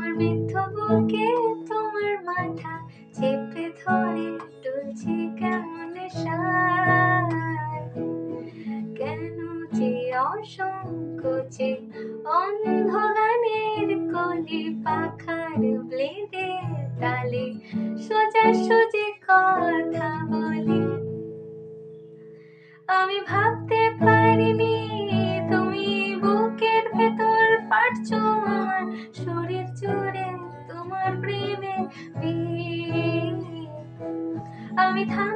আমার বৃদ্ধ বুকে তোমার মাথা চেপে ধরে দুলছে কেমন সার। কেন যে অসংকোচে অন্ধ গানের কলি পাখার ব্লেডে তালে সোজাসুজি কথা বলি। আমি ভাবতে পারিনি তুমি বুকের ভেতর পারছো আমার শরীর জুড়ে তোমার প্রেমে। আমি থাম